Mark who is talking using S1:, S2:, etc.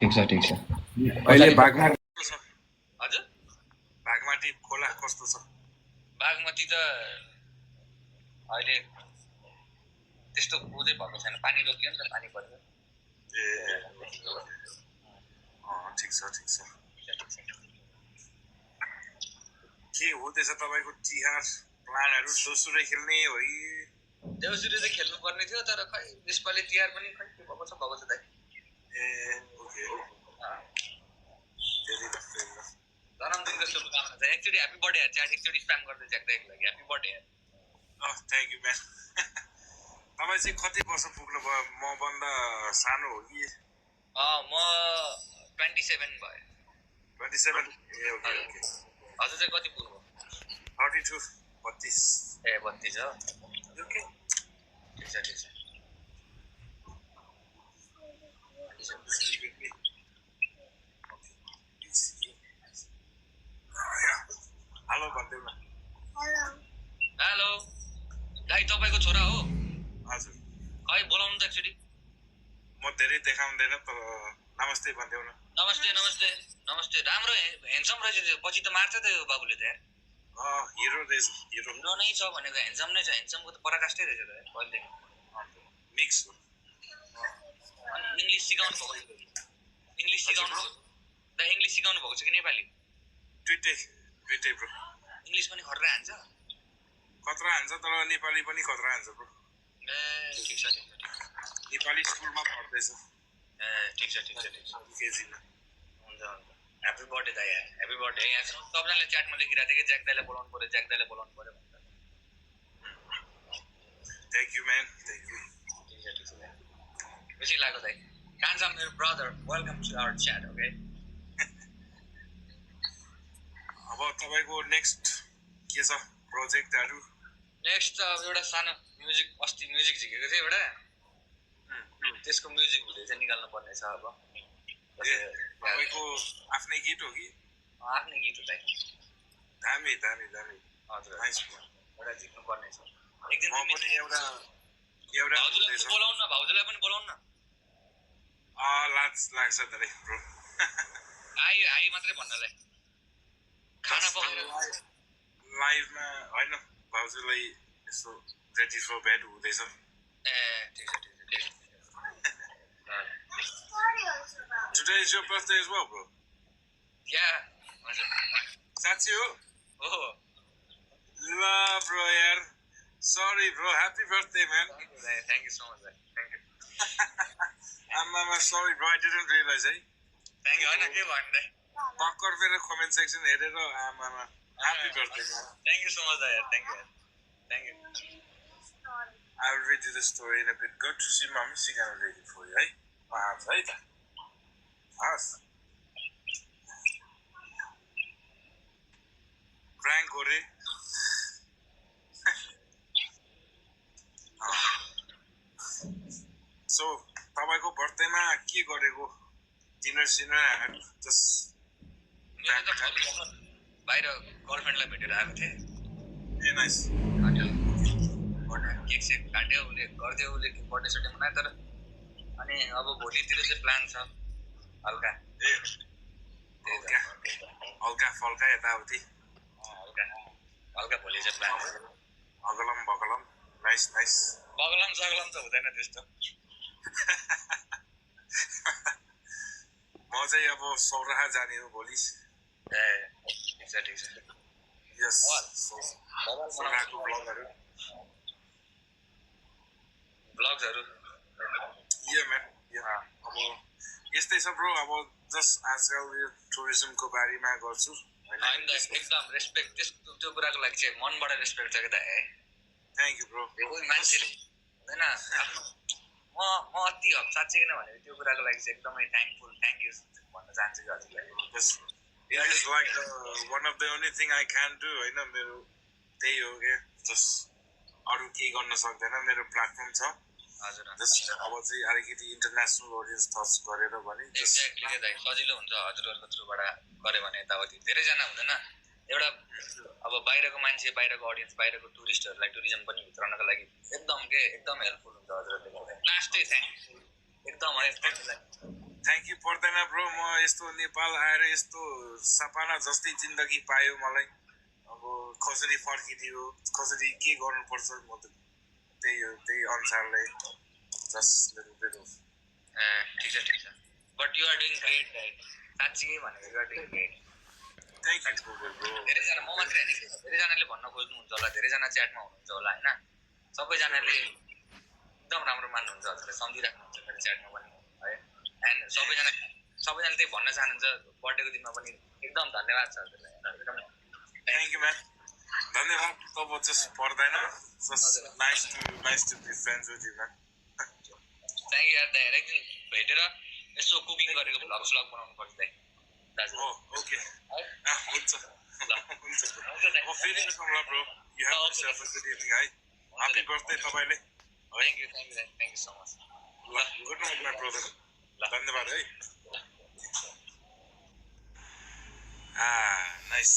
S1: ठिक छ
S2: अहिले बागमा
S3: हजुर
S2: बागमती खोला कस्तो छ?
S3: बागमती त अहिले त्यस्तो बुझै भएको छैन, पानी रोकियो नि त, पानी पर्यो।
S2: ए ठिक छ के हुँदैछ तपाईँको तिहार प्लानहरू? दोस्रो खेल्ने हो कि?
S3: देउसुरे चाहिँ खेल्नु पर्ने थियो, तर खै यसपालि तिहार पनि खै के भएको छ दाइ।
S2: ए ओके
S3: जन्मदिनको शुभकामना छ। एकचोटि ह्याप्पी बर्थडे च्याट एकचोटि स्प्याम गर्दै ज्याक्दाइको लागि happy birthday.
S2: Thank you ma'am. तपाईँ चाहिँ कति वर्ष पुग्नु भयो? म भन्दा सानो हो कि?
S3: म 27 भयो।
S2: 27? ए ओके
S3: हजुर चाहिँ कति पुग्नु भयो?
S2: 32 32
S3: ए 32 हो।
S2: ओके
S3: ठिक छ
S2: हेलो भन्देऊ न।
S3: हेलो दाइ, तपाईँको छोरा हो?
S2: हजुर।
S3: खै बोलाउनु त एकचोटि।
S2: म धेरै देखाउँदैन तर नमस्ते भन्देऊ न।
S3: नमस्ते। राम्रो ह्यान्डसम रहेछ त्यो। पछि त मार्छ त यो बाबुले त।
S2: हिरो रहेछ। हिरो
S3: नै छ भनेको, ह्यान्डसम नै छ। ह्यान्डसमको त पराकाष्ठै रहेछ त पहिलेदेखि।
S2: मिक्स हो।
S3: अनि इङ्ग्लिस सिकाउनु भएको छ? इङ्ग्लिस सिकाउनु भएको छ कि नेपाली?
S2: दुइटै ब्रो।
S3: इङ्ग्लिस पनि खतरा हान्छ?
S2: खतरा हान्छ तर नेपाली पनि खतरा हान्छ ब्रो।
S3: ए ठिक छ।
S2: नेपाली स्कुलमा पढ्दैछ।
S3: ए ठिक छ।
S2: केजीमा।
S3: हुन्छ ह्याप्पी बर्थडे दाइ। Happy birthday. यहाँ सबैजनाले च्याटमा लेखिरहेको थियो कि ज्याक दाइलाई बोलाउनु पर्यो भनेर।
S2: Thank you man, thank you.
S3: ठिक छ खुसी लाग्यो दाइ। कान्छा मेरो brother, welcome to our chat. Okay
S2: अब तपाईँको नेक्स्ट के छ प्रोजेक्टहरू?
S3: नेक्स्ट त अब एउटा सानो अस्ति म्युजिक झिकेको थियो एउटा, त्यसको म्युजिक भिडियो चाहिँ निकाल्नु पर्ने छ। अब
S2: तपाईँको आफ्नै गीत हो कि?
S3: आफ्नै गीत हो दाइ।
S2: दामी
S3: हजुर एउटा जित्नु पर्ने छ एक दिन।
S2: म पनि एउटा
S3: भाउजूलाई पनि बोलाउनु न।
S2: लाज लाग्छ धेरै ब्रो।
S3: आई मात्रै भन्नलाई। खाना पकाएर
S2: लाइभमा होइन, भाउजूलाई यसो रेडी फर बेड हुँदैछ।
S3: ए ठिक छ।
S2: Today is your birthday as well, bro?
S3: Yeah, हजुर।
S2: साँच्ची हो?
S3: हो।
S2: ल ब्रो यार, sorry bro, happy birthday man.
S3: Thank you so much. Thank you.
S2: I'm sorry bro, I didn't realize है।
S3: Thank you. होइन के भन्दै?
S2: टक्कर मेरो कमेन्ट सेक्सन हेरेर happy birthday man.
S3: Thank you so much यार। Thank you.
S2: I'll read you the story in a bit. Go to see mommy, she gonna read it for you है। है त। हस्। Prank हो रे। So तपाईँको बर्थडेमा के गरेको? डिनर जस्ट
S3: बाहिर गर्लफ्रेन्डलाई भेटेर आएको थिएँ।
S2: A nice.
S3: केक सेक काट्यो, उसले गरिदियो, उसले बर्थडे सड्डे मनायो। तर अनि अब भोलितिर चाहिँ प्लान छ हल्का।
S2: हल्का फल्का यताउति।
S3: हल्का भोलि चाहिँ प्लान छ।
S2: अगलम बगलम। नाइस।
S3: बगलम सगलम त हुँदैन त्यस्तो।
S2: म चाहिँ अब सौराहा जाने हो भोलि।
S3: ए ठिक छ।
S2: यस सौराहाको ब्लगहरू। यो म्याम अब यस्तै छ ब्रो। अब जस्ट आजकल यो टुरिज्मको बारेमा गर्छु।
S3: एकदम रेस्पेक्ट। त्यो कुराको लागि चाहिँ मनबाट रेस्पेक्ट छ कि त।
S2: Thank you bro.
S3: मान्छेले हुँदैन म अति साँच्चै किन भनेको त्यो कुराको लागि चाहिँ एकदमै थ्याङ्कफुल, थ्याङ्क यू भन्न चाहन्छु कि हजुरलाई।
S2: It is like one of the only thing I can do होइन, मेरो त्यही हो क्या। जस्ट अरू केही गर्न सक्दैन, मेरो प्लेटफर्म छ।
S3: हजुर
S2: जस्ट अब चाहिँ अलिकति इन्टरनेसनल अडियन्स टच गरेर भने
S3: सजिलो हुन्छ। हजुरहरूको थ्रुबाट गऱ्यो भने यताउति धेरैजना हुँदैन। एउटा अब बाहिरको मान्छे, बाहिरको अडियन्स, बाहिरको टुरिस्टहरूलाई टुरिज्म पनि भित्राउनको लागि एकदम हेल्पफुल हुन्छ हजुरहरूले। लास्टै थ्याङ्क एकदम है।
S2: थ्याङ्क यू पर्दैन ब्रो म यस्तो नेपाल आएर यस्तो सपना जस्तै जिन्दगी पायो मलाई अब कसरी फर्किदियो कसरी के गर्नुपर्छ म त त्यही अनुसारले जस्ट लिटल बिट अफ
S3: ठिक छ but you are doing great guide साँच्चै भनेको you are doing great
S2: thank you bro
S3: धेरैजना म मात्रै होइन धेरैजनाले भन्न खोज्नुहुन्छ होला धेरैजना च्याटमा हुनुहुन्छ होला होइन सबैजनाले एकदम राम्रो मान्नुहुन्छ हजुरलाई सम्झिराख्नुहुन्छ मेरो च्याटमा पनि है एन्ड सबैजना त्यही भन्न चाहनुहुन्छ बर्थडेको दिनमा पनि एकदम धन्यवाद छ हजुरलाई एकदम
S2: थ्याङ्क यू म्याम धन्यवाद तब जस्ट पर्दैन just nice to be friends with you ma'am
S3: thank you यार दाइ एकदिन भेटेर यसो कुकिङ गरेको भ्लग बनाउनु पर्छ दाइ दाजु
S2: ओके हुन्छ
S3: ल
S2: हुन्छ फेरि ल bro you have yourself a good evening है ह्यापी बर्थडे तपाईँले
S3: थ्याङ्क यू सो मच
S2: ल गुड नाइट माई ब्रदर धन्यवाद है नाइस